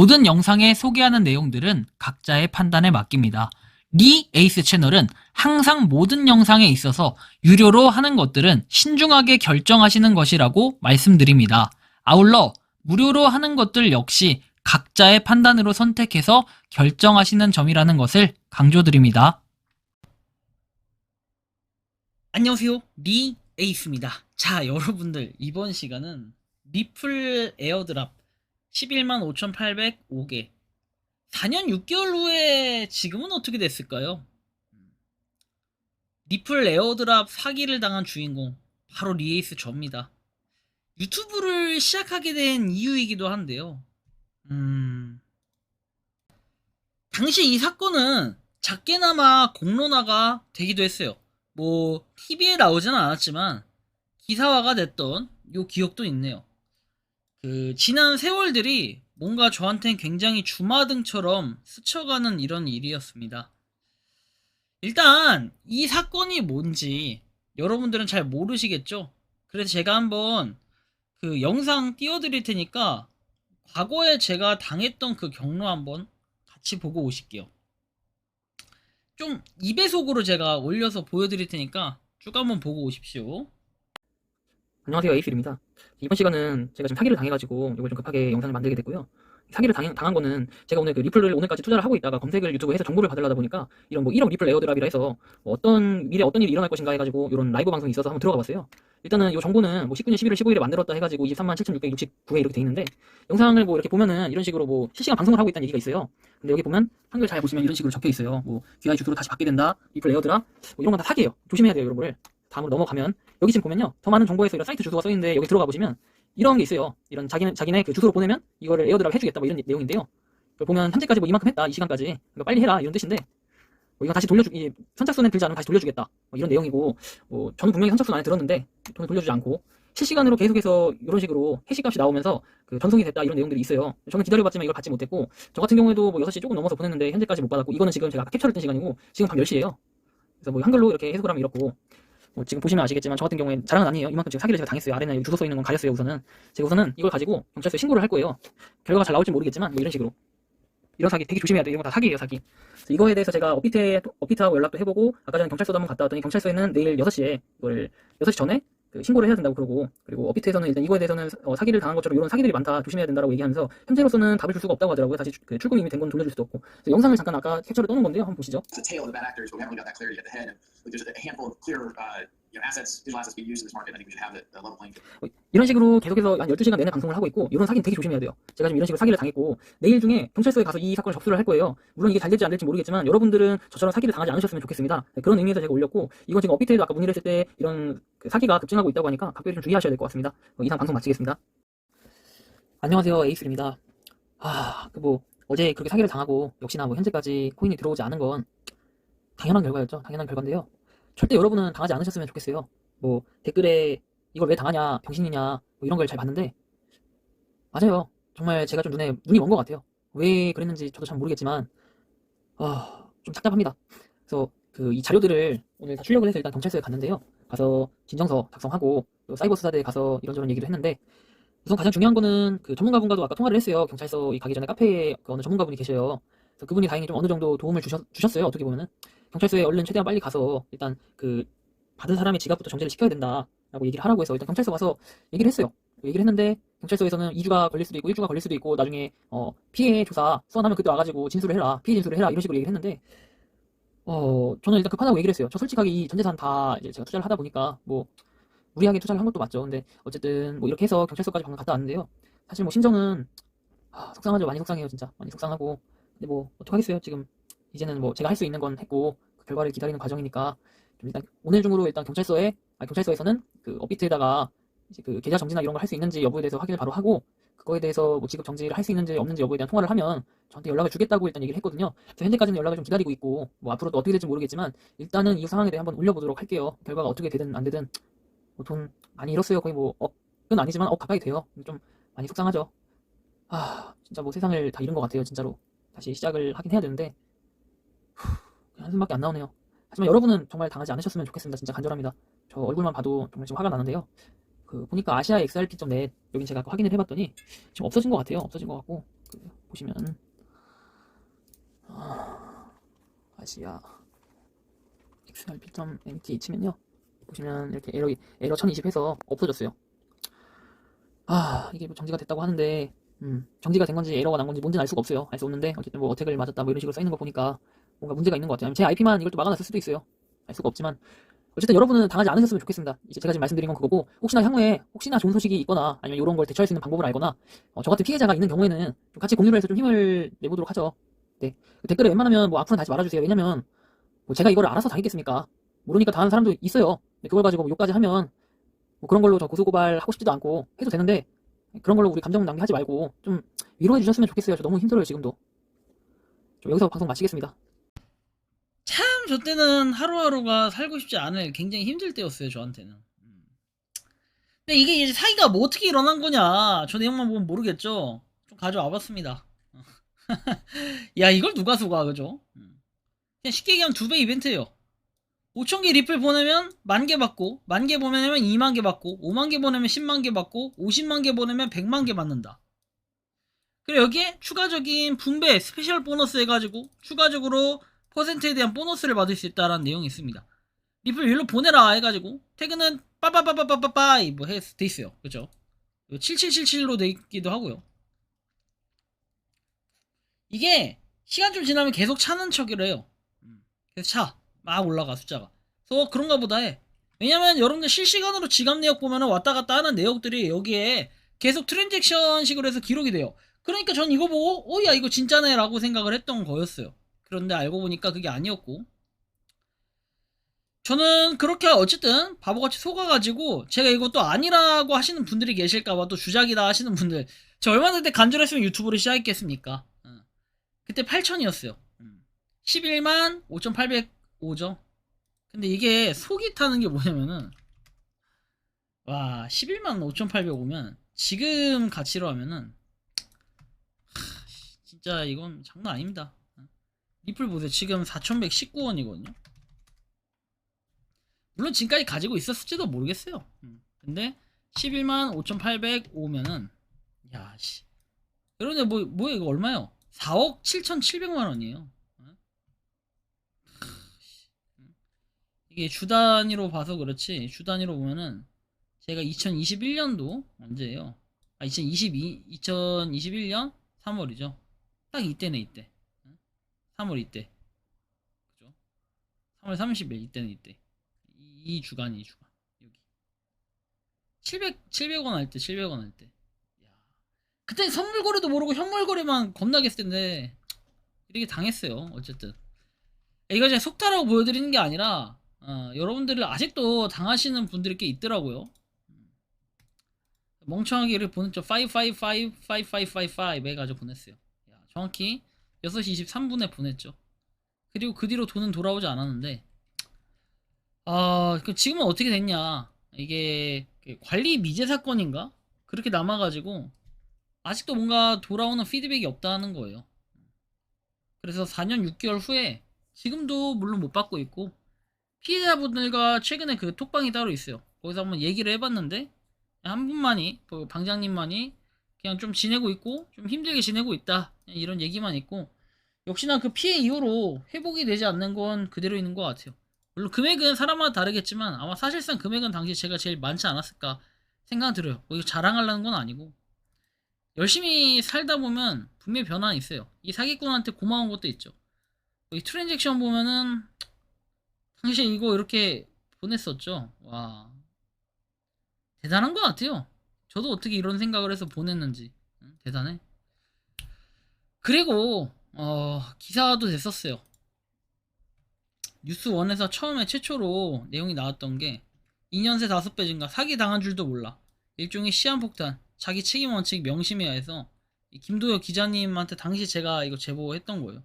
모든 영상에 소개하는 내용들은 각자의 판단에 맡깁니다. 리 에이스 채널은 항상 모든 영상에 있어서 유료로 하는 것들은 신중하게 결정하시는 것이라고 말씀드립니다. 아울러 무료로 하는 것들 역시 각자의 판단으로 선택해서 결정하시는 점이라는 것을 강조드립니다. 안녕하세요, 리 에이스입니다. 자, 여러분들, 이번 시간은 리플 에어드랍 115,805개 4년 6개월 후에 지금은 어떻게 됐을까요? 리플 에어드랍 사기를 당한 주인공 바로 리에이스 저입니다. 유튜브를 시작하게 된 이유이기도 한데요. 당시 이 사건은 작게나마 공론화가 되기도 했어요. 뭐 TV에 나오지는 않았지만 기사화가 됐던 요 기억도 있네요. 지난 세월들이 뭔가 저한텐 굉장히 주마등처럼 스쳐가는 이런 일이었습니다. 일단 이 사건이 뭔지 여러분들은 잘 모르시겠죠? 그래서 제가 한번 그 영상 띄워드릴 테니까 과거에 제가 당했던 그 경로 한번 같이 보고 오실게요. 좀 2배속으로 제가 올려서 보여드릴 테니까 쭉 한번 보고 오십시오. 안녕하세요, 에이스입니다. 이번 시간은 제가 지금 사기를 당해가지고 이걸 좀 급하게 영상을 만들게 됐고요. 사기를 당한 거는 제가 오늘 그 리플을 오늘까지 투자를 하고 있다가 검색을 유튜브에서 정보를 받으려다 보니까 이런 뭐 1억 리플 에어드랍이라 해서 뭐 미래 어떤 일이 일어날 것인가 해가지고 이런 라이브 방송이 있어서 한번 들어가 봤어요. 일단은 이 정보는 뭐 19년 11월 15일에 만들었다 해가지고 237,669회 이렇게 돼 있는데, 영상을 뭐 이렇게 보면은 이런 식으로 뭐 실시간 방송을 하고 있다는 얘기가 있어요. 근데 여기 보면 한글 잘 보시면 이런 식으로 적혀 있어요. 뭐 귀하의 주소로 다시 받게 된다, 리플 에어드랍, 뭐 이런 건 다 사기예요. 조심해야 돼요, 여러분들. 다음으로 넘어가면 여기 지금 보면요, 더 많은 정보에서 이런 사이트 주소가 써있는데 여기 들어가 보시면 이런 게 있어요. 이런 자기네 그 주소로 보내면 이거를 에어드랍 해주겠다 뭐 이런 내용인데요. 보면 현재까지 뭐 이만큼 했다, 이 시간까지, 그러니까 빨리 해라 이런 뜻인데, 뭐 이건 다시 선착순에 들지 않으면 다시 돌려주겠다 뭐 이런 내용이고, 뭐 저는 분명히 선착순 안에 들었는데 돈을 돌려주지 않고 실시간으로 계속해서 이런 식으로 해시값이 나오면서 그 전송이 됐다 이런 내용들이 있어요. 저는 기다려봤지만 이걸 받지 못했고, 저 같은 경우에도 뭐 6시 조금 넘어서 보냈는데 현재까지 못 받았고, 이거는 지금 제가 아까 캡처를 했던 시간이고 지금 밤 10시예요. 그래서 뭐 한글로 이렇게 해석을 하면 이렇고, 뭐 지금 보시면 아시겠지만 저 같은 경우엔 자랑은 아니에요. 이만큼 지금 사기를 제가 당했어요. 아래는 주소 써 있는 건 가렸어요. 제가 우선은 이걸 가지고 경찰서에 신고를 할 거예요. 결과가 잘 나올지 모르겠지만 뭐 이런 식으로, 이런 사기 되게 조심해야 돼. 이런 거 다 사기예요, 사기. 그래서 이거에 대해서 제가 업비트하고 연락도 해보고, 아까 전에 경찰서도 한번 갔다 왔더니 경찰서에는 내일 6시에 이걸 6시 전에 그 신고를 해야 된다고 그러고, 그리고 업비트에서는 일단 이거에 대해서는 사기를 당한 것처럼 이런 사기들이 많다, 조심해야 된다라고 얘기하면서 현재로서는 답을 줄 수가 없다고 하더라고요. 다시 그 출금이 이미 된 건 돌려줄 수도 없고. 그래서 영상을 잠깐 아까 캡처를 떠놓은 건데요. 한번 보시죠. The tail of the bad actors, but we haven't really got that clarity at the head. Like there's a handful of clear, assets, digital assets being used in this market. I think we should have the level playing field. 이런 식으로 계속해서 한 12시간 내내 방송을 하고 있고, 이런 사기는 되게 조심해야 돼요. 제가 지금 이런 식으로 사기를 당했고 내일 중에 경찰서에 가서 이 사건을 접수를 할 거예요. 물론 이게 잘 될지 안 될지 모르겠지만 여러분들은 저처럼 사기를 당하지 않으셨으면 좋겠습니다. 네, 그런 의미에서 제가 올렸고, 이건 지금 업비트에도 아까 문의를 했을 때 이런 그 사기가 급증하고 있다고 하니까 각별히 좀 주의하셔야 될 것 같습니다. 이상 방송 마치겠습니다. 안녕하세요, 에이스입니다. 어제 그렇게 사기를 당하고 역시나 뭐 현재까지 코인이 들어오지 않은 건 당연한 결과였죠. 당연한 결과인데요. 절대 여러분은 당하지 않으셨으면 좋겠어요. 뭐 댓글에 이걸 왜 당하냐, 병신이냐, 뭐 이런 걸 잘 봤는데, 맞아요. 정말 제가 좀 눈이 먼 것 같아요. 왜 그랬는지 저도 잘 모르겠지만 좀 답답합니다. 그래서 이 자료들을 오늘 다 출력을 해서 일단 경찰서에 갔는데요. 가서 진정서 작성하고 또 사이버 수사대에 가서 이런저런 얘기를 했는데, 우선 가장 중요한 거는 그 전문가분과도 아까 통화를 했어요. 경찰서 가기 전에 카페에 그 어느 전문가분이 계셔요. 그래서 그분이 다행히 좀 어느 정도 도움을 주셨어요. 어떻게 보면은 경찰서에 얼른 최대한 빨리 가서 일단 그 받은 사람의 지갑부터 정지를 시켜야 된다라고 얘기를 하라고 해서 일단 경찰서 가서 얘기를 했어요. 얘기를 했는데 경찰서에서는 2주가 걸릴 수도 있고 1주가 걸릴 수도 있고, 나중에 피해 조사 소환하면 그때 와가지고 진술을 해라, 피해 진술을 해라, 이런 식으로 얘기를 했는데, 저는 일단 급하다고 얘기를 했어요. 저 솔직하게 이 전 재산 다 이제 제가 투자를 하다 보니까 뭐 무리하게 투자를 한 것도 맞죠. 근데 어쨌든 뭐 이렇게 해서 경찰서까지 방금 갔다 왔는데요. 사실 뭐 심정은 속상하죠. 많이 속상해요, 진짜. 많이 속상하고. 근데 뭐 어떡하겠어요. 지금 이제는 뭐 제가 할 수 있는 건 했고 그 결과를 기다리는 과정이니까, 좀 일단 오늘 중으로 일단 경찰서에서는 그 업비트에다가 이제 그 계좌 정지나 이런 걸 할 수 있는지 여부에 대해서 확인을 바로 하고, 그거에 대해서 뭐 지급 정지를 할 수 있는지 없는지 여부에 대한 통화를 하면 저한테 연락을 주겠다고 일단 얘기를 했거든요. 그래서 현재까지는 연락을 좀 기다리고 있고, 뭐 앞으로도 어떻게 될지 모르겠지만 일단은 이 상황에 대해 한번 올려보도록 할게요. 결과가 어떻게 되든 안 되든 뭐 돈 많이 잃었어요. 거의 뭐 억은 아니지만 억 가까이 돼요. 좀 많이 속상하죠. 진짜 뭐 세상을 다 잃은 것 같아요, 진짜로. 다시 시작을 하긴 해야 되는데 그냥 한숨밖에 안 나오네요. 하지만 여러분은 정말 당하지 않으셨으면 좋겠습니다. 진짜 간절합니다. 저 얼굴만 봐도 정말 지금 화가 나는데요. 보니까 아시아 XRP.net, 여긴 제가 확인을 해봤더니 지금 없어진 것 같아요. 없어진 것 같고, 보시면 아시아 XRP.MT 치면요, 보시면 이렇게 에러 1020 해서 없어졌어요. 이게 뭐 정지가 됐다고 하는데 정지가 된 건지 에러가 난 건지 뭔지는 알 수가 없어요. 알 수 없는데 어쨌든 뭐 어택을 맞았다 뭐 이런 식으로 써 있는 거 보니까 뭔가 문제가 있는 것 같아요. 아니면 제 IP만 이걸 또 막아놨을 수도 있어요. 알 수가 없지만 어쨌든 여러분은 당하지 않으셨으면 좋겠습니다. 이제 제가 지금 말씀드린 건 그거고, 혹시나 향후에 혹시나 좋은 소식이 있거나 아니면 이런 걸 대처할 수 있는 방법을 알거나 저 같은 피해자가 있는 경우에는 좀 같이 공유를 해서 좀 힘을 내보도록 하죠. 네. 댓글에 웬만하면 뭐 앞으로는 다시 말아주세요. 왜냐면 뭐 제가 이거를 알아서 당했겠습니까? 모르니까 당하는 사람도 있어요. 근데 그걸 가지고 뭐 욕까지 하면 뭐 그런 걸로 저 고소고발 하고 싶지도 않고 해도 되는데, 그런 걸로 우리 감정 낭비하지 말고 좀 위로해 주셨으면 좋겠어요. 저 너무 힘들어요 지금도. 좀 여기서 방송 마치겠습니다. 참 저 때는 하루하루가 살고 싶지 않을 굉장히 힘들 때였어요, 저한테는. 근데 이게 이제 사기가 뭐 어떻게 일어난 거냐, 저 내용만 보면 모르겠죠. 좀 가져와 봤습니다. 야, 이걸 누가 속아, 그죠? 그냥 쉽게 얘기하면 2배 이벤트예요. 5,000개 리플 보내면 10,000개 받고, 10,000개 보내면 20,000개 받고, 50,000개 보내면 100,000개 받고, 500,000개 보내면 100,000개 받는다. 그리고 여기에 추가적인 분배 스페셜 보너스 해가지고 추가적으로 퍼센트에 대한 보너스를 받을 수 있다라는 내용이 있습니다. 리플 일로 보내라 해가지고 태그는 빠빠빠빠빠빠이 뭐 돼 있어요. 그죠? 7777로 돼 있기도 하고요. 이게 시간 좀 지나면 계속 차는 척을 해요. 그래서 막 올라가 숫자가. 그래서 그런가 보다 해. 왜냐면 여러분들 실시간으로 지갑 내역 보면 왔다 갔다 하는 내역들이 여기에 계속 트랜잭션 식으로 해서 기록이 돼요. 그러니까 전 이거 보고 야 이거 진짜네 라고 생각을 했던 거였어요. 그런데 알고 보니까 그게 아니었고, 저는 그렇게 어쨌든 바보같이 속아가지고, 제가 이것도 아니라고 하시는 분들이 계실까봐 또 주작이다 하시는 분들, 저 얼마나 그때 간절했으면 유튜브를 시작했겠습니까? 그때 8,000이었어요 11만 5,805죠 근데 이게 속이 타는 게 뭐냐면은, 와 11만 5,805면 지금 가치로 하면은 진짜 이건 장난 아닙니다. 리플 보세요. 지금 4,119원이거든요. 물론 지금까지 가지고 있었을지도 모르겠어요. 근데 11만 5,805면은 야씨. 그런데 뭐 이거 얼마요? 4억 7,700만 원이에요. 이게 주 단위로 봐서 그렇지, 주 단위로 보면은 제가 2021년도 언제예요? 2021년 3월이죠. 딱 이때네, 이때. 3월 이때. 그죠? 3월 30일 이때는 이때. 이 주간 여기. 700원 할 때, 700원 할 때. 야. 그때 선물 거래도 모르고 현물 거래만 겁나게 했을 텐데, 이렇게 당했어요. 어쨌든. 이거 그냥 속타라고 보여드리는 게 아니라, 여러분들을 아직도 당하시는 분들이 꽤 있더라고요. 멍청하게 이렇게 보냈죠. 5555555 해가지고 보냈어요. 야, 정확히 6시 23분에 보냈죠. 그리고 그 뒤로 돈은 돌아오지 않았는데, 지금은 어떻게 됐냐. 이게 관리 미제 사건인가? 그렇게 남아가지고 아직도 뭔가 돌아오는 피드백이 없다는 거예요. 그래서 4년 6개월 후에 지금도 물론 못 받고 있고, 피해자분들과 최근에 그 톡방이 따로 있어요. 거기서 한번 얘기를 해봤는데, 한 분만이, 방장님만이 그냥 좀 지내고 있고 좀 힘들게 지내고 있다, 이런 얘기만 있고, 역시나 그 피해 이후로 회복이 되지 않는 건 그대로 있는 것 같아요. 물론 금액은 사람마다 다르겠지만 아마 사실상 금액은 당시 제가 제일 많지 않았을까 생각은 들어요. 뭐 이거 자랑하려는 건 아니고, 열심히 살다 보면 분명히 변화는 있어요. 이 사기꾼한테 고마운 것도 있죠. 이 트랜잭션 보면은 당시에 이거 이렇게 보냈었죠. 와, 대단한 것 같아요. 저도 어떻게 이런 생각을 해서 보냈는지. 대단해. 그리고 기사도 됐었어요. 뉴스원에서 처음에 최초로 내용이 나왔던 게 2년 새 5배 증가, 사기 당한 줄도 몰라, 일종의 시한폭탄, 자기 책임 원칙 명심해야 해서 김도혁 기자님한테 당시 제가 이거 제보했던 거예요.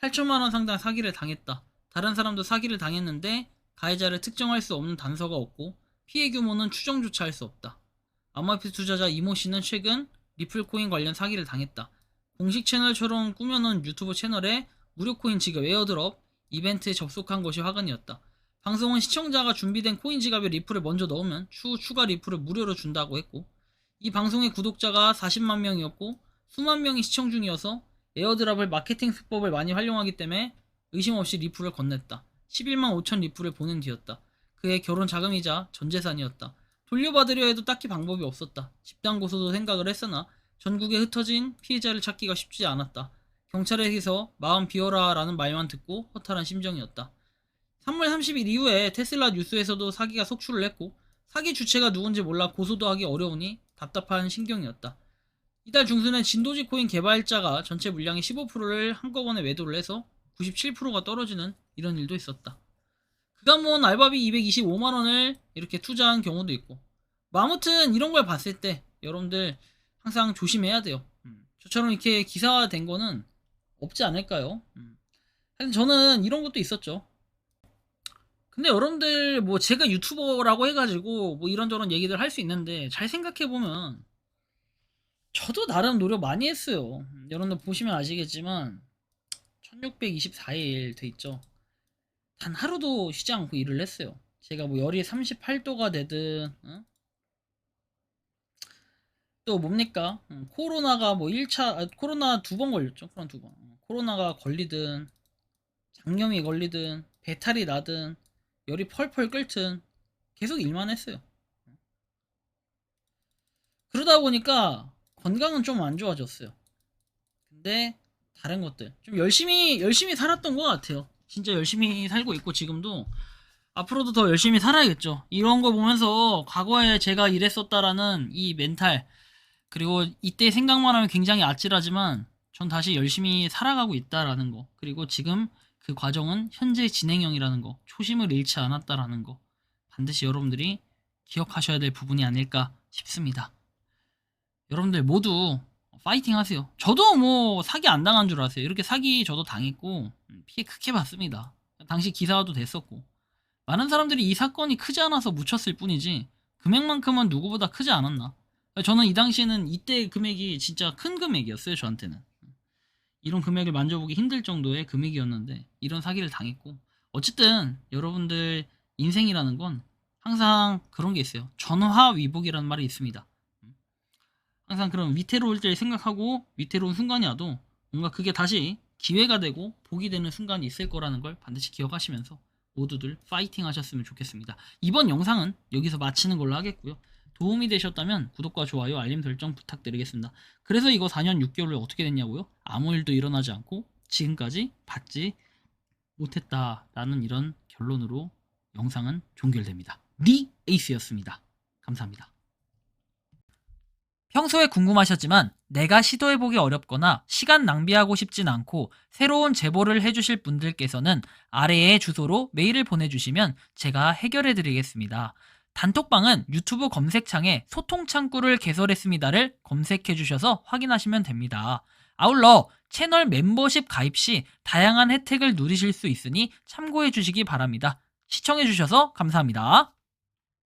8천만원 상당 사기를 당했다. 다른 사람도 사기를 당했는데 가해자를 특정할 수 없는 단서가 없고 피해 규모는 추정조차 할 수 없다. 암호화폐 투자자 이모 씨는 최근 리플코인 관련 사기를 당했다. 공식 채널처럼 꾸며놓은 유튜브 채널에 무료 코인 지급, 에어드롭 이벤트에 접속한 것이 화근이었다. 방송은 시청자가 준비된 코인 지갑에 리플을 먼저 넣으면 추가 리플을 무료로 준다고 했고, 이 방송의 구독자가 40만 명이었고 수만 명이 시청 중이어서 에어드랍을 마케팅 수법을 많이 활용하기 때문에 의심 없이 리플을 건넸다. 11만 5천 리플을 보낸 뒤였다. 그의 결혼 자금이자 전 재산이었다. 돌려받으려 해도 딱히 방법이 없었다. 집단 고소도 생각을 했으나 전국에 흩어진 피해자를 찾기가 쉽지 않았다. 경찰에서 마음 비워라 라는 말만 듣고 허탈한 심정이었다. 3월 30일 이후에 테슬라 뉴스에서도 사기가 속출을 했고 사기 주체가 누군지 몰라 고소도 하기 어려우니 답답한 신경이었다. 이달 중순에 진도지 코인 개발자가 전체 물량의 15%를 한꺼번에 매도를 해서 97%가 떨어지는 이런 일도 있었다. 그가 모은 알바비 225만원을 이렇게 투자한 경우도 있고 뭐 아무튼 이런 걸 봤을 때 여러분들 항상 조심해야 돼요. 저처럼 이렇게 기사화된 거는 없지 않을까요? 하여튼 저는 이런 것도 있었죠. 근데 여러분들 뭐 제가 유튜버라고 해가지고 뭐 이런저런 얘기들 할 수 있는데 잘 생각해보면 저도 나름 노력 많이 했어요. 여러분들 보시면 아시겠지만 1624일 돼 있죠. 단 하루도 쉬지 않고 일을 했어요. 제가 뭐 열이 38도가 되든 또 뭡니까? 코로나가 뭐 1차 코로나 2번 걸렸죠. 코로나 2번. 코로나가 걸리든 장염이 걸리든 배탈이 나든 열이 펄펄 끓든 계속 일만 했어요. 그러다 보니까 건강은 좀 안 좋아졌어요. 근데 다른 것들 좀 열심히 살았던 것 같아요. 진짜 열심히 살고 있고 지금도 앞으로도 더 열심히 살아야겠죠. 이런 거 보면서 과거에 제가 이랬었다라는 이 멘탈 그리고 이때 생각만 하면 굉장히 아찔하지만 전 다시 열심히 살아가고 있다라는 거 그리고 지금 그 과정은 현재 진행형이라는 거 초심을 잃지 않았다라는 거 반드시 여러분들이 기억하셔야 될 부분이 아닐까 싶습니다. 여러분들 모두 파이팅 하세요. 저도 뭐 사기 안 당한 줄 아세요. 이렇게 사기 저도 당했고 피해 크게 봤습니다. 당시 기사화도 됐었고 많은 사람들이 이 사건이 크지 않아서 묻혔을 뿐이지 금액만큼은 누구보다 크지 않았나. 저는 이 당시에는 이때 금액이 진짜 큰 금액이었어요. 저한테는 이런 금액을 만져보기 힘들 정도의 금액이었는데 이런 사기를 당했고 어쨌든 여러분들 인생이라는 건 항상 그런 게 있어요. 전화위복이라는 말이 있습니다. 항상 그런 위태로울 때 생각하고 위태로운 순간이 와도 뭔가 그게 다시 기회가 되고 복이 되는 순간이 있을 거라는 걸 반드시 기억하시면서 모두들 파이팅 하셨으면 좋겠습니다. 이번 영상은 여기서 마치는 걸로 하겠고요. 도움이 되셨다면 구독과 좋아요, 알림 설정 부탁드리겠습니다. 그래서 이거 4년 6개월을 어떻게 됐냐고요? 아무 일도 일어나지 않고 지금까지 받지 못했다라는 이런 결론으로 영상은 종결됩니다. 니 에이스였습니다. 감사합니다. 평소에 궁금하셨지만 내가 시도해보기 어렵거나 시간 낭비하고 싶진 않고 새로운 제보를 해주실 분들께서는 아래의 주소로 메일을 보내주시면 제가 해결해드리겠습니다. 단톡방은 유튜브 검색창에 소통창구를 개설했습니다를 검색해주셔서 확인하시면 됩니다. 아울러 채널 멤버십 가입 시 다양한 혜택을 누리실 수 있으니 참고해주시기 바랍니다. 시청해주셔서 감사합니다.